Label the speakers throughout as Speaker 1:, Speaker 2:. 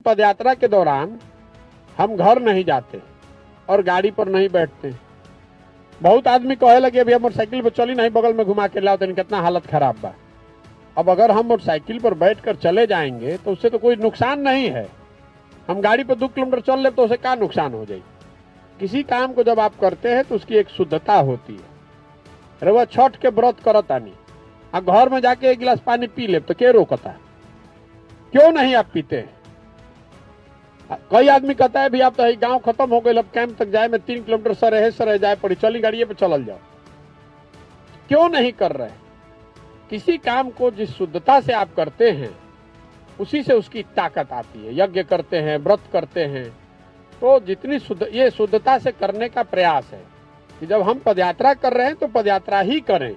Speaker 1: पदयात्रा के दौरान हम घर नहीं जाते और गाड़ी पर नहीं बैठते। बहुत आदमी कहे लगे अभी हम मोटरसाइकिल पर चली नहीं, बगल में घुमा के लाओ, तो कितना हालत खराब बा। अब अगर हम मोटरसाइकिल पर बैठकर चले जाएंगे तो उससे तो कोई नुकसान नहीं है। हम गाड़ी पर 2 किलोमीटर चल ले तो उसे क्या नुकसान हो जाएगी। किसी काम को जब आप करते हैं तो उसकी एक शुद्धता होती है। अरे वह छठ के व्रत करता नहीं, अब घर में जाके 1 गिलास पानी पी ले तो क्या रोकता, क्यों नहीं आप पीते हैं? कई आदमी कहता है भी आप तो गांव खत्म हो गए, अब कैंप तक जाए में 3 किलोमीटर सरे जाए पड़ी, चली गाड़िए पे चल जाओ, क्यों नहीं कर रहे? किसी काम को जिस शुद्धता से आप करते हैं उसी से उसकी ताकत आती है। यज्ञ करते हैं, व्रत करते हैं, तो जितनी ये शुद्धता से करने का प्रयास है कि जब हम पदयात्रा कर रहे हैं तो पदयात्रा ही करें।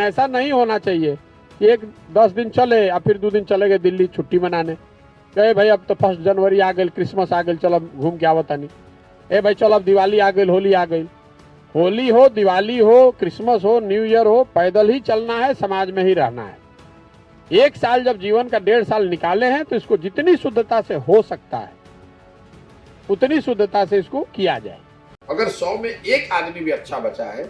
Speaker 1: ऐसा नहीं होना चाहिए कि 10 दिन चले या फिर 2 दिन चले गए दिल्ली छुट्टी मनाने, कहे भाई अब तो 1 जनवरी आ गई, क्रिसमस आ गई, चलो घूम के आवता नहीं। ए भाई चलो अब दिवाली आ गई, होली आ गई। होली हो, दिवाली हो, क्रिसमस हो, न्यू ईयर हो, पैदल ही चलना है, समाज में ही रहना है। 1 साल जब जीवन का 1.5 साल निकाले हैं तो इसको जितनी शुद्धता से हो सकता है उतनी शुद्धता से इसको किया जाए।
Speaker 2: अगर 100 में 1 आदमी भी अच्छा बचा है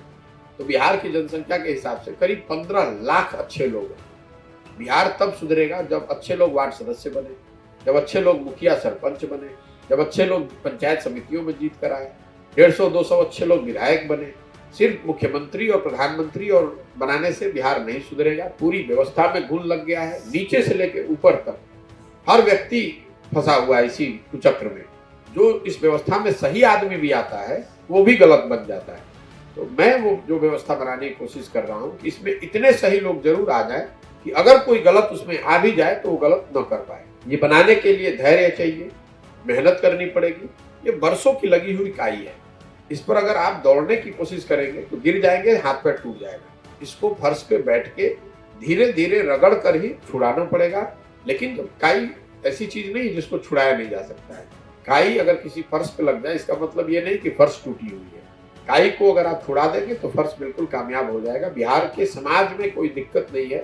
Speaker 2: तो बिहार की जनसंख्या के हिसाब से करीब 15 लाख अच्छे लोग हैं। बिहार तब सुधरेगा जब अच्छे लोग वार्ड सदस्य बने, जब अच्छे लोग मुखिया सरपंच बने, जब अच्छे लोग पंचायत समितियों में जीत कर आए, 150-200 अच्छे लोग विधायक बने। सिर्फ मुख्यमंत्री और प्रधानमंत्री और बनाने से बिहार नहीं सुधरेगा। पूरी व्यवस्था में घुन लग गया है, नीचे से लेकर ऊपर तक हर व्यक्ति फंसा हुआ है इसी कुचक्र में। जो इस व्यवस्था में सही आदमी भी आता है वो भी गलत बन जाता है। तो मैं वो जो व्यवस्था बनाने की कोशिश कर रहा हूँ कि इसमें इतने सही लोग जरूर आ जाए कि अगर कोई गलत उसमें आ भी जाए तो वो गलत न कर पाए। ये बनाने के लिए धैर्य चाहिए, मेहनत करनी पड़ेगी। ये बरसों की लगी हुई काई है, इस पर अगर आप दौड़ने की कोशिश करेंगे तो गिर जाएंगे, हाथ पैर टूट जाएगा। इसको फर्श पे बैठ के धीरे धीरे रगड़ कर ही छुड़ाना पड़ेगा। लेकिन काई ऐसी चीज नहीं जिसको छुड़ाया नहीं जा सकता है। काई अगर किसी फर्श पे लग जाए इसका मतलब ये नहीं कि फर्श टूटी हुई है। काई को अगर आप छुड़ा देंगे तो फर्श बिल्कुल कामयाब हो जाएगा। बिहार के समाज में कोई दिक्कत नहीं है,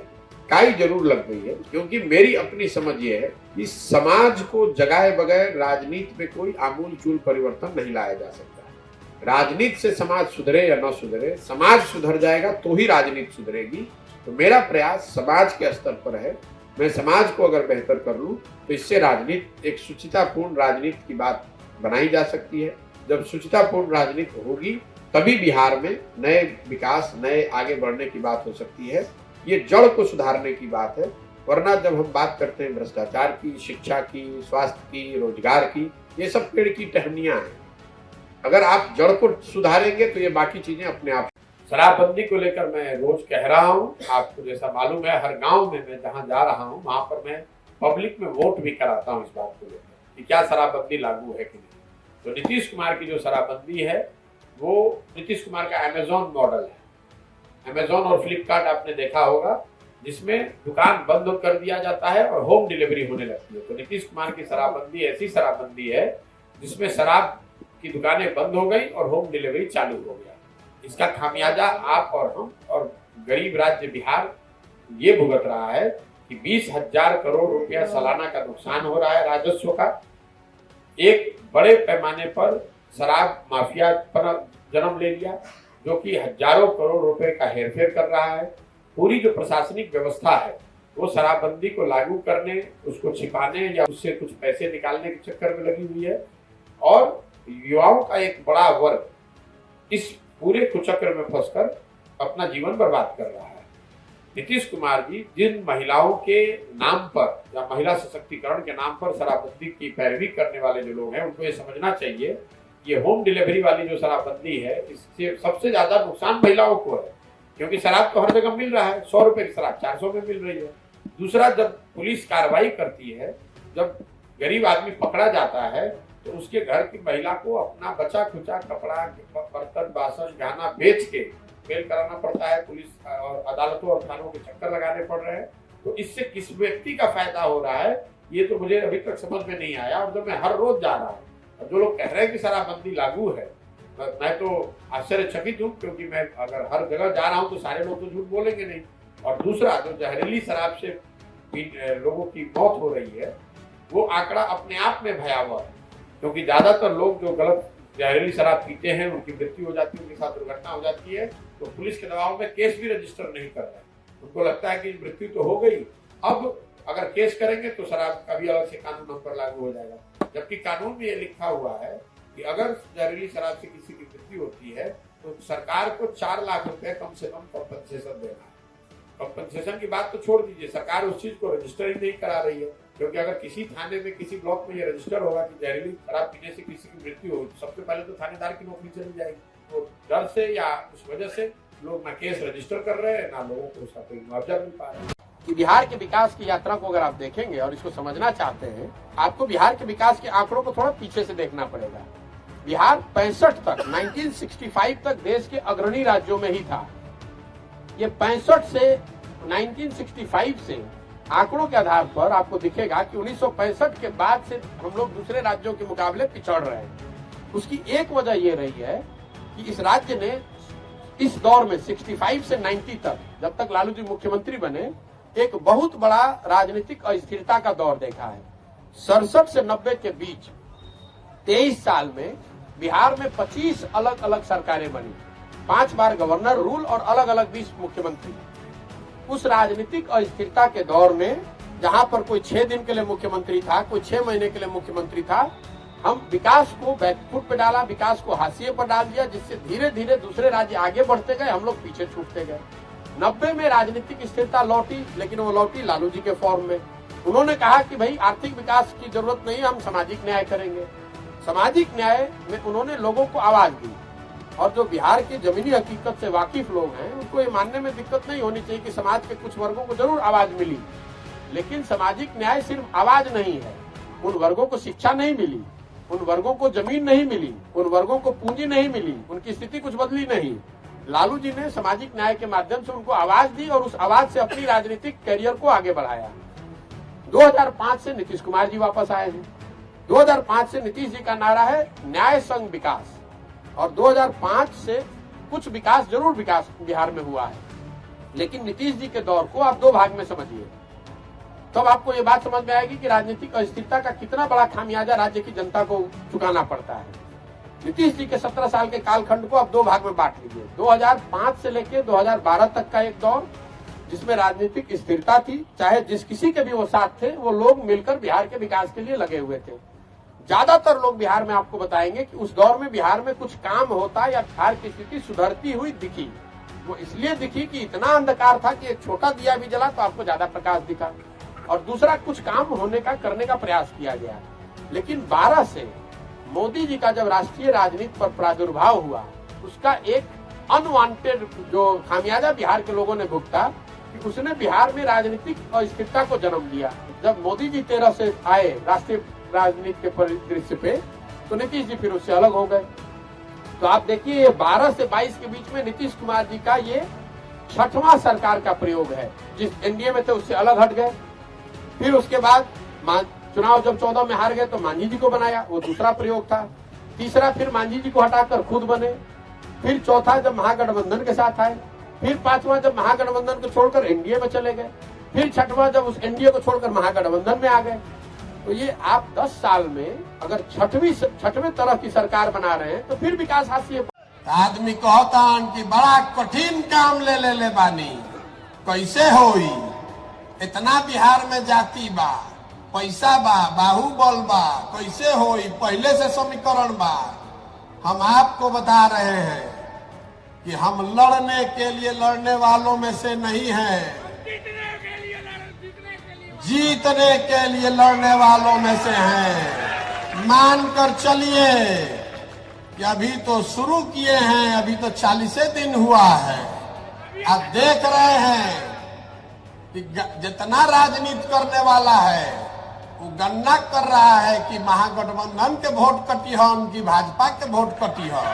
Speaker 2: काई जरूर लग गई है, क्योंकि मेरी अपनी समझ ये है कि समाज को जगाए बगैर राजनीति में कोई आमूल चूल परिवर्तन नहीं लाया जा सकता है। राजनीति से समाज सुधरे या न सुधरे, समाज सुधर जाएगा तो ही राजनीति सुधरेगी। तो मेरा प्रयास समाज के स्तर पर है। मैं समाज को अगर बेहतर कर लूं तो इससे राजनीति, एक शुचितापूर्ण राजनीति की बात बनाई जा सकती है। जब शुचितापूर्ण राजनीति होगी तभी बिहार में नए विकास, नए आगे बढ़ने की बात हो सकती है। ये जड़ को सुधारने की बात है। वरना जब हम बात करते हैं भ्रष्टाचार की, शिक्षा की, स्वास्थ्य की, रोजगार की, ये सब पेड़ की टहनियां हैं। अगर आप जड़ को सुधारेंगे तो ये बाकी चीजें अपने आप। शराबबंदी को लेकर मैं रोज कह रहा हूँ, आपको जैसा मालूम है हर गांव में मैं जहाँ जा रहा हूँ वहां पर मैं पब्लिक में वोट भी कराता हूँ इस बात को लेकर कि क्या शराबबंदी लागू है कि नहीं। तो नीतीश कुमार की जो शराबबंदी है वो नीतीश कुमार का अमेजोन मॉडल है। अमेजोन और फ्लिपकार्ट आपने देखा होगा, जिसमें दुकान बंद कर दिया जाता है और होम डिलीवरी होने लगती है। तो नीतीश कुमार की शराबबंदी ऐसी शराबबंदी है जिसमें शराब की दुकानें बंद हो गई और होम डिलीवरी चालू हो गया। इसका खामियाजा आप और हम और गरीब राज्य बिहार ये भुगत रहा है कि 20,000 करोड़ रुपया सालाना का नुकसान हो रहा है राजस्व का। एक बड़े पैमाने पर शराब माफिया पर जन्म ले लिया जो कि हजारों करोड़ रुपए का हेरफेर कर रहा है। पूरी जो प्रशासनिक व्यवस्था है वो शराबबंदी को लागू करने, उसको छिपाने या उससे कुछ पैसे निकालने के चक्कर में लगी हुई है। और युवाओं का एक बड़ा वर्ग इस पूरे कुचक्र में फंसकर अपना जीवन बर्बाद कर रहा है। नीतीश कुमार जी जिन महिलाओं के नाम पर या महिला सशक्तिकरण के नाम पर शराबबंदी की पैरवी करने वाले जो लोग हैं उनको ये समझना चाहिए, ये होम डिलीवरी वाली जो शराबबंदी है इससे सबसे ज्यादा नुकसान महिलाओं को है। क्योंकि शराब तो हर जगह मिल रहा है, 100 रुपए की शराब 400 में मिल रही है। दूसरा, जब पुलिस कार्रवाई करती है, जब गरीब आदमी पकड़ा जाता है तो उसके घर की महिला को अपना बचा खुचा कपड़ा, बर्तन, बासन, गहना बेच के बेल कराना पड़ता है। पुलिस और अदालतों और थानों के चक्कर लगाने पड़ रहे हैं। तो इससे किस व्यक्ति का फायदा हो रहा है ये तो मुझे अभी तक समझ में नहीं आया। और जब मैं हर रोज जा रहा हूँ और जो लोग कह रहे हैं कि शराबबंदी लागू है, मैं तो आश्चर्यचकित हूँ, क्योंकि मैं अगर हर जगह जा रहा हूँ तो सारे लोग तो झूठ बोलेंगे नहीं। और दूसरा, जो जहरीली शराब से लोगों की मौत हो रही है वो आंकड़ा अपने आप में भयावह है, क्योंकि ज्यादातर लोग जो गलत जहरीली शराब पीते हैं उनकी मृत्यु हो जाती है, उनके साथ दुर्घटना हो जाती है, तो पुलिस के दबाव में केस भी रजिस्टर नहीं कर रहे। उनको लगता है कि मृत्यु तो हो गई, अब अगर केस करेंगे तो शराब का भी अलग से कानून हम पर लागू हो जाएगा, जबकि कानून में ये लिखा हुआ है कि अगर जहरीली शराब से किसी की मृत्यु होती है तो सरकार को 4 लाख रुपए कम से कम कंपनसेशन देना है। कंपनसेशन की बात तो छोड़ दीजिए, सरकार उस चीज को रजिस्टर ही नहीं करा रही है, क्योंकि अगर किसी थाने में किसी ब्लॉक में ये रजिस्टर होगा कि जहरीली शराब पीने से किसी की मृत्यु हो, सबसे पहले तो थानेदार की नौकरी चली जाएगी। तो डर से या उस वजह से लोग ना केस रजिस्टर कर रहे हैं, ना लोगों को उसका कोई मुआवजा मिल पा रहा है। कि बिहार के विकास की यात्रा को अगर आप देखेंगे और इसको समझना चाहते हैं, आपको बिहार के विकास के आंकड़ों को थोड़ा पीछे से देखना पड़ेगा। बिहार 65 तक 1965 तक देश के अग्रणी राज्यों में ही था। ये 65 से 1965 से आंकड़ों के आधार पर आपको दिखेगा कि 1965 के बाद से हम लोग दूसरे राज्यों के मुकाबले पिछड़ रहे हैं। उसकी एक वजह ये रही है कि इस राज्य ने इस दौर में 65 से 90 तक, जब तक लालू जी मुख्यमंत्री बने, एक बहुत बड़ा राजनीतिक अस्थिरता का दौर देखा है। 67 से 90 के बीच 23 साल में बिहार में 25 अलग अलग सरकारें बनी, 5 बार गवर्नर रूल और अलग अलग 20 मुख्यमंत्री। उस राजनीतिक अस्थिरता के दौर में जहां पर कोई 6 दिन के लिए मुख्यमंत्री था, कोई 6 महीने के लिए मुख्यमंत्री था, हम विकास को बैकफुट पे डाला, विकास को हाशिए पर डाल दिया, जिससे धीरे धीरे दूसरे राज्य आगे बढ़ते गए, हम लोग पीछे छूटते गए। 90 में राजनीतिक स्थिरता लौटी, लेकिन वो लौटी लालू जी के फॉर्म में। उन्होंने कहा कि भाई आर्थिक विकास की जरूरत नहीं, हम सामाजिक न्याय करेंगे। सामाजिक न्याय में उन्होंने लोगों को आवाज दी, और जो बिहार के जमीनी हकीकत से वाकिफ लोग हैं उनको ये मानने में दिक्कत नहीं होनी चाहिए कि समाज के कुछ वर्गों को जरूर आवाज मिली, लेकिन सामाजिक न्याय सिर्फ आवाज नहीं है। उन वर्गों को शिक्षा नहीं मिली, उन वर्गों को जमीन नहीं मिली, उन वर्गों को पूंजी नहीं मिली, उनकी स्थिति कुछ बदली नहीं। लालू जी ने सामाजिक न्याय के माध्यम से उनको आवाज दी और उस आवाज से अपनी राजनीतिक करियर को आगे बढ़ाया। 2005 से नीतीश कुमार जी वापस आए हैं। 2005 से नीतीश जी का नारा है न्याय संग विकास, और 2005 से कुछ विकास जरूर विकास बिहार में हुआ है, लेकिन नीतीश जी के दौर को आप 2 भाग में समझिए, तब आपको ये बात समझ में आएगी कि राजनीतिक अस्थिरता का कितना बड़ा खामियाजा राज्य की जनता को चुकाना पड़ता है। नीतीश जी के 17 साल के कालखंड को आप 2 भाग में बांट लीजिए। 2005 से लेकर 2012 तक का एक दौर जिसमें राजनीतिक स्थिरता थी, चाहे जिस किसी के भी वो साथ थे, वो लोग मिलकर बिहार के विकास के लिए लगे हुए थे। ज्यादातर लोग बिहार में आपको बताएंगे कि उस दौर में बिहार में कुछ काम होता या बिहार की स्थिति सुधरती हुई दिखी। वो इसलिए दिखी कि इतना अंधकार था कि एक छोटा दिया भी जला तो आपको ज्यादा प्रकाश दिखा, और दूसरा कुछ काम होने का करने का प्रयास किया गया। लेकिन 12 से मोदी जी का जब राष्ट्रीय राजनीति पर प्रादुर्भाव हुआ, उसका एक अनवांटेड जो खामियाजा बिहार के लोगों ने भुगता कि उसने बिहार में राजनीतिक अस्थिरता को जन्म दिया। जब मोदी जी 13 से आए राष्ट्रीय राजनीति के परिदृश्य पे, तो नीतीश जी फिर उससे अलग हो गए। तो आप देखिए 12 से 22 के बीच में नीतीश कुमार जी का ये 6वां सरकार का प्रयोग है। जिस एनडीए में थे उससे अलग हट गए। फिर उसके बाद चुनाव जब 14 में हार गए तो मांझी जी को बनाया, वो दूसरा प्रयोग था। तीसरा फिर मांझी जी को हटाकर खुद बने। फिर चौथा जब महागठबंधन के साथ आए। फिर 5वां जब महागठबंधन को छोड़कर एनडीए में चले गए। फिर 6वां जब उस एनडीए को छोड़कर महागठबंधन में आ गए। तो ये आप 10 साल में अगर 6वें तरह की सरकार बना रहे हैं तो फिर विकास हासिल।
Speaker 3: आदमी कहता कि बड़ा कठिन काम ले बानी, कैसे होई? इतना बिहार में जाति बा, पैसा बा, बाहुबल बा, कैसे होई? पहले से समीकरण बा। हम आपको बता रहे हैं कि हम लड़ने के लिए लड़ने वालों में से नहीं हैं, जीतने के लिए लड़ने वालों में से हैं। मानकर चलिए कि अभी तो शुरू किए हैं, अभी तो 40 दिन हुआ है। आप देख रहे हैं कि जितना राजनीति करने वाला है वो गन्ना कर रहा है कि महागठबंधन के वोट कटी है, उनकी भाजपा के वोट कटी है।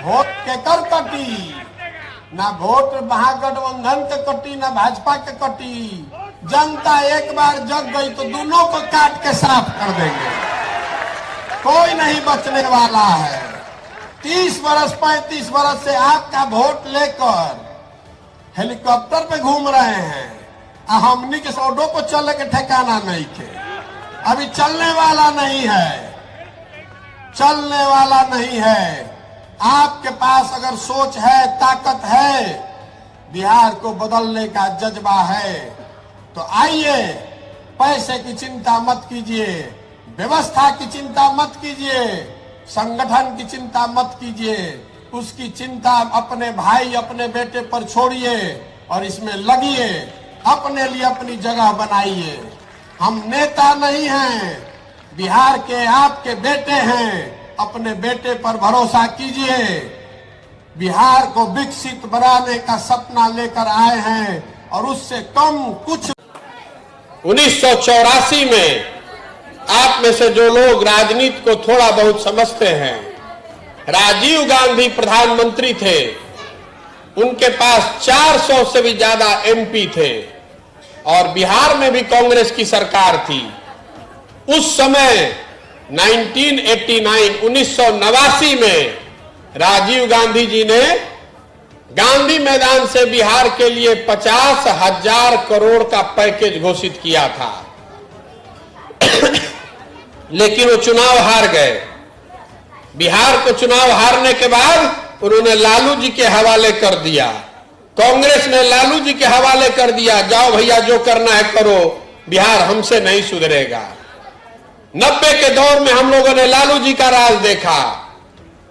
Speaker 3: वोट केकर कटी? ना वोट महागठबंधन के कटी, ना भाजपा के कटी। जनता एक बार जग गई तो दोनों को काट के साफ कर देंगे, कोई नहीं बचने वाला है। 30 वर्ष 35 वर्ष से आपका वोट लेकर हेलीकॉप्टर पे घूम रहे हैं, हमनी के सौडो को चले के ठिकाना नहीं के, अभी चलने वाला नहीं है, चलने वाला नहीं है। आपके पास अगर सोच है, ताकत है, बिहार को बदलने का जज्बा है, तो आइए, पैसे की चिंता मत कीजिए, व्यवस्था की चिंता मत कीजिए, संगठन की चिंता मत कीजिए, उसकी चिंता अपने भाई अपने बेटे पर छोड़िए और इसमें लगिए, अपने लिए अपनी जगह बनाइए। हम नेता नहीं हैं, बिहार के आपके बेटे हैं, अपने बेटे पर भरोसा कीजिए। बिहार को विकसित बनाने का सपना लेकर आए हैं और उससे कम कुछ।
Speaker 1: 1984 में आप में से जो लोग राजनीति को थोड़ा बहुत समझते हैं, राजीव गांधी प्रधानमंत्री थे, उनके पास 400 से भी ज्यादा एमपी थे और बिहार में भी कांग्रेस की सरकार थी। उस समय 1989 में राजीव गांधी जी ने गांधी मैदान से बिहार के लिए 50,000 करोड़ का पैकेज घोषित किया था। लेकिन वो चुनाव हार गए। बिहार को चुनाव हारने के बाद उन्होंने लालू जी के हवाले कर दिया, कांग्रेस ने लालू जी के हवाले कर दिया, जाओ भैया जो करना है करो, बिहार हमसे नहीं सुधरेगा। 90 के दौर में हम लोगों ने लालू जी का राज देखा।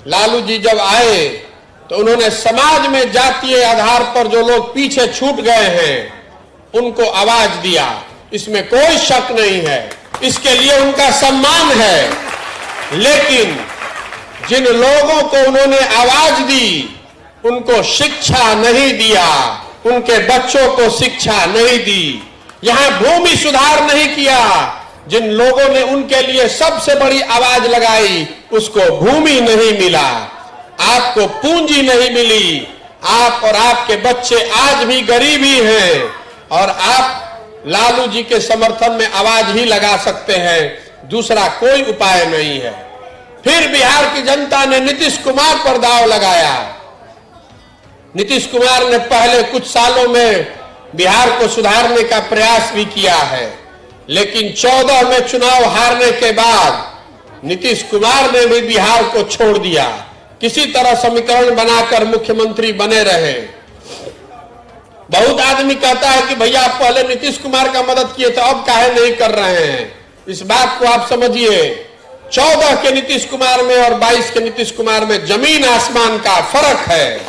Speaker 1: लालू जी जब आए तो उन्होंने समाज में जातीय आधार पर जो लोग पीछे छूट गए हैं उनको आवाज दिया, इसमें कोई शक नहीं है, इसके लिए उनका सम्मान है। लेकिन जिन लोगों को उन्होंने आवाज दी उनको शिक्षा नहीं दिया, उनके बच्चों को शिक्षा नहीं दी, यहां भूमि सुधार नहीं किया। जिन लोगों ने उनके लिए सबसे बड़ी आवाज लगाई उसको भूमि नहीं मिला, आपको पूंजी नहीं मिली। आप और आपके बच्चे आज भी गरीब ही हैं और आप लालू जी के समर्थन में आवाज ही लगा सकते हैं, दूसरा कोई उपाय नहीं है। फिर बिहार की जनता ने नीतीश कुमार पर दांव लगाया। नीतीश कुमार ने पहले कुछ सालों में बिहार को सुधारने का प्रयास भी किया है, लेकिन 14 में चुनाव हारने के बाद नीतीश कुमार ने भी बिहार को छोड़ दिया, किसी तरह समीकरण बनाकर मुख्यमंत्री बने रहे। बहुत आदमी कहता है कि भैया आप पहले नीतीश कुमार का मदद किए तो अब काहे नहीं कर रहे हैं। इस बात को आप समझिए, 14 के नीतीश कुमार में और 22 के नीतीश कुमार में जमीन आसमान का फर्क है।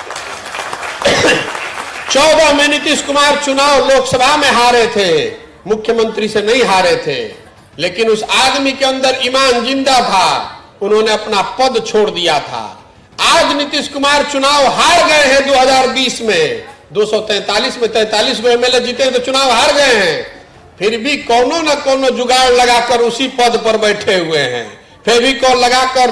Speaker 1: 14 में नीतीश कुमार चुनाव लोकसभा में हारे थे, मुख्यमंत्री से नहीं हारे थे, लेकिन उस आदमी के अंदर ईमान जिंदा था, उन्होंने अपना पद छोड़ दिया था। आज नीतीश कुमार चुनाव हार गए हैं 2020 में, 243 में 43 को एमएलए जीते तो चुनाव हार गए हैं, फिर भी कोनो न कोनो जुगाड़ लगाकर उसी पद पर बैठे हुए हैं, फेविकॉल लगाकर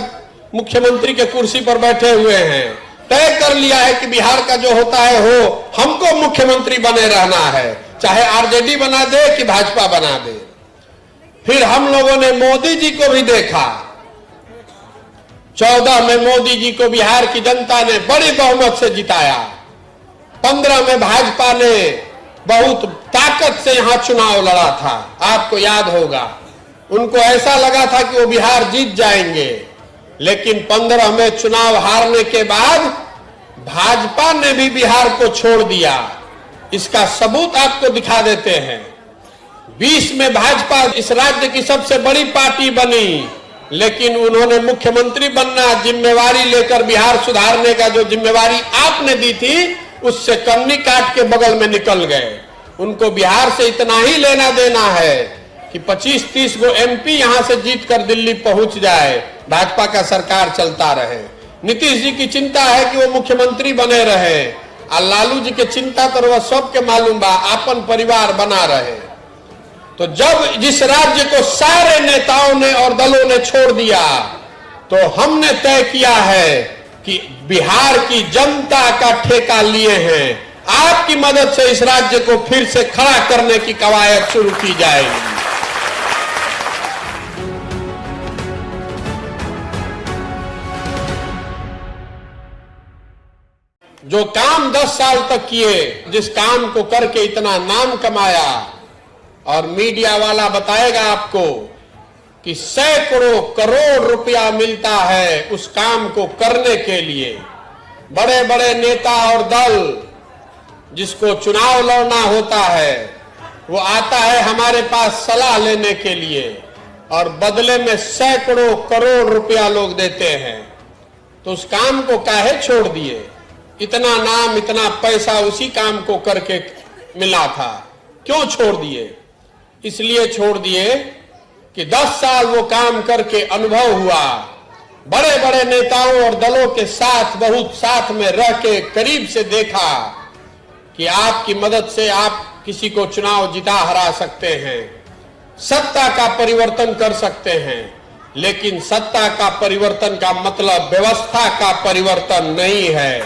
Speaker 1: मुख्यमंत्री के कुर्सी पर बैठे हुए हैं। तय कर लिया है कि बिहार का जो होता है हो, हमको मुख्यमंत्री बने रहना है, चाहे आरजेडी बना दे कि भाजपा बना दे। फिर हम लोगों ने मोदी जी को भी देखा। 14 में मोदी जी को बिहार की जनता ने बड़ी बहुमत से जिताया। 15 में भाजपा ने बहुत ताकत से यहां चुनाव लड़ा था, आपको याद होगा। उनको ऐसा लगा था कि वो बिहार जीत जाएंगे, लेकिन 15 में चुनाव हारने के बाद भाजपा ने भी बिहार को छोड़ दिया। इसका सबूत आपको दिखा देते हैं। 20 में भाजपा इस राज्य की सबसे बड़ी पार्टी बनी, लेकिन उन्होंने मुख्यमंत्री बनना जिम्मेवारी लेकर बिहार सुधारने का जो जिम्मेवारी आपने दी थी उससे कन्नी काट के बगल में निकल गए। उनको बिहार से इतना ही लेना देना है कि 25-30 गो एमपी यहां से जीत कर दिल्ली पहुंच जाए, भाजपा का सरकार चलता रहे। नीतीश जी की चिंता है कि वो मुख्यमंत्री बने रहे, और लालू जी की चिंता तो वह सबके मालूम बा, आपन परिवार बना रहे। तो जब जिस राज्य को सारे नेताओं ने और दलों ने छोड़ दिया, तो हमने तय किया है कि बिहार की जनता का ठेका लिए हैं, आपकी मदद से इस राज्य को फिर से खड़ा करने की कवायद शुरू की जाएगी। जो काम 10 साल तक किए, जिस काम को करके इतना नाम कमाया, और मीडिया वाला बताएगा आपको कि सैकड़ों करोड़ रुपया मिलता है उस काम को करने के लिए। बड़े बड़े नेता और दल जिसको चुनाव लड़ना होता है, वो आता है हमारे पास सलाह लेने के लिए, और बदले में सैकड़ों करोड़ रुपया लोग देते हैं। तो उस काम को काहे छोड़ दिए? इतना नाम, इतना पैसा उसी काम को करके मिला था, क्यों छोड़ दिए? इसलिए छोड़ दिए कि 10 साल वो काम करके अनुभव हुआ, बड़े बड़े नेताओं और दलों के साथ बहुत साथ में रह के करीब से देखा कि आपकी मदद से आप किसी को चुनाव जिता हरा सकते हैं, सत्ता का परिवर्तन कर सकते हैं, लेकिन सत्ता का परिवर्तन का मतलब व्यवस्था का परिवर्तन नहीं है।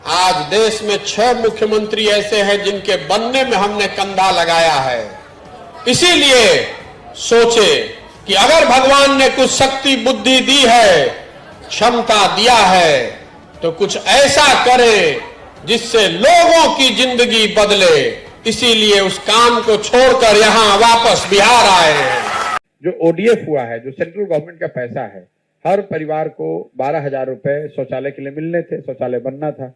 Speaker 1: आज देश में 6 मुख्यमंत्री ऐसे हैं जिनके बनने में हमने कंधा लगाया है। इसीलिए सोचे कि अगर भगवान ने कुछ शक्ति बुद्धि दी है, क्षमता दिया है, तो कुछ ऐसा करे जिससे लोगों की जिंदगी बदले। इसीलिए उस काम को छोड़कर यहां वापस बिहार आए हैं।
Speaker 4: जो ओडीएफ हुआ है, जो सेंट्रल गवर्नमेंट का पैसा है, हर परिवार को 12,000 रुपए शौचालय के लिए मिलने थे, शौचालय बनना था।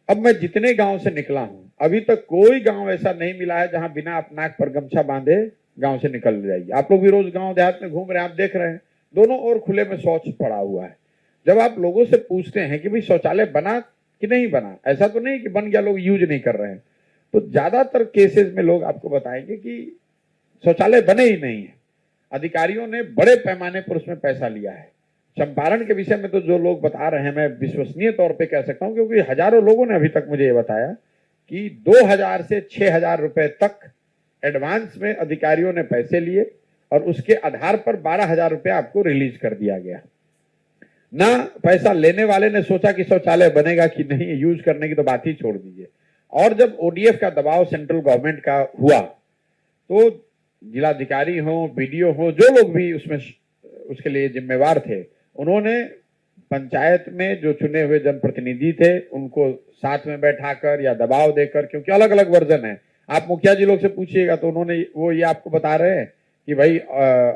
Speaker 4: अब मैं जितने गांव से निकला हूं, अभी तक कोई गांव ऐसा नहीं मिला है जहां बिना नाक पर गमछा बांधे गांव से निकल जाइए। आप लोग भी रोज गांव देहात में घूम रहे हैं, आप देख रहे हैं दोनों ओर खुले में शौच पड़ा हुआ है। जब आप लोगों से पूछते हैं कि भाई शौचालय बना कि नहीं बना, ऐसा तो नहीं कि बन गया लोग यूज नहीं कर रहे हैं, तो ज्यादातर केसेस में लोग आपको बताएंगे कि शौचालय बने ही नहीं है। अधिकारियों ने बड़े पैमाने पर उसमें पैसा लिया है। चंपारण के विषय में तो जो लोग बता रहे हैं, मैं विश्वसनीय तौर पे कह सकता हूं, क्योंकि हजारों लोगों ने अभी तक मुझे ये बताया कि 2,000 से 6,000 रुपए तक एडवांस में अधिकारियों ने पैसे लिए और उसके आधार पर 12,000 रुपए आपको रिलीज कर दिया गया। ना पैसा लेने वाले ने सोचा कि शौचालय बनेगा कि नहीं, यूज करने की तो बात ही छोड़ दीजिए। और जब ओडीएफ का दबाव सेंट्रल गवर्नमेंट का हुआ तो जिलाधिकारी हो, बीडीओ हो, जो लोग भी उसमें उसके लिए जिम्मेवार थे, उन्होंने पंचायत में जो चुने हुए जनप्रतिनिधि थे उनको साथ में बैठाकर या दबाव देकर, क्योंकि अलग अलग वर्जन है, आप मुखिया जी लोग से पूछिएगा तो उन्होंने वो ये आपको बता रहे हैं कि भाई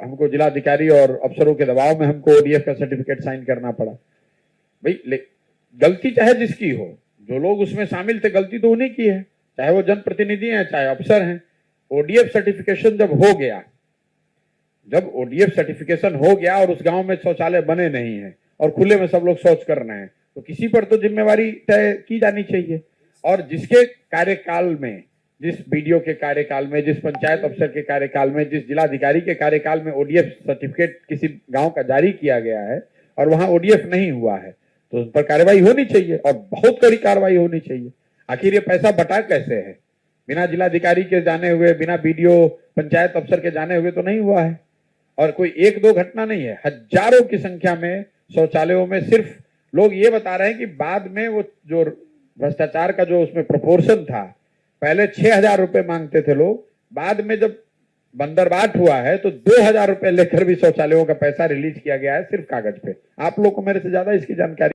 Speaker 4: हमको जिलाधिकारी और अफसरों के दबाव में हमको ओडीएफ का सर्टिफिकेट साइन करना पड़ा। भाई गलती चाहे जिसकी हो, जो लोग उसमें शामिल थे गलती तो उन्हीं की है, चाहे वो जनप्रतिनिधि हैं चाहे अफसर हैं। ओडीएफ सर्टिफिकेशन जब हो गया, जब ओडीएफ सर्टिफिकेशन हो गया और उस गांव में शौचालय बने नहीं है और खुले में सब लोग शौच कर रहे हैं, तो किसी पर तो जिम्मेवारी तय की जानी चाहिए। और जिसके कार्यकाल में, जिस बीडीओ के कार्यकाल में, जिस पंचायत अफसर के कार्यकाल में, जिस जिलाधिकारी के कार्यकाल में ओडीएफ सर्टिफिकेट किसी गांव का जारी किया गया है और वहां ओडीएफ नहीं हुआ है, तो उस पर कार्रवाई होनी चाहिए और बहुत कड़ी कार्रवाई होनी चाहिए। आखिर ये पैसा बटा कैसे है? बिना जिलाधिकारी के जाने हुए, बिना बीडीओ पंचायत अफसर के जाने हुए तो नहीं हुआ है। और कोई 1-2 घटना नहीं है, हजारों की संख्या में शौचालयों में। सिर्फ लोग ये बता रहे हैं कि बाद में वो जो भ्रष्टाचार का जो उसमें प्रोपोर्शन था, पहले 6,000 रुपए मांगते थे लोग, बाद में जब बंदरबाट हुआ है तो 2,000 रुपए लेकर भी शौचालयों का पैसा रिलीज किया गया है, सिर्फ कागज पे। आप लोग को मेरे से ज्यादा इसकी जानकारी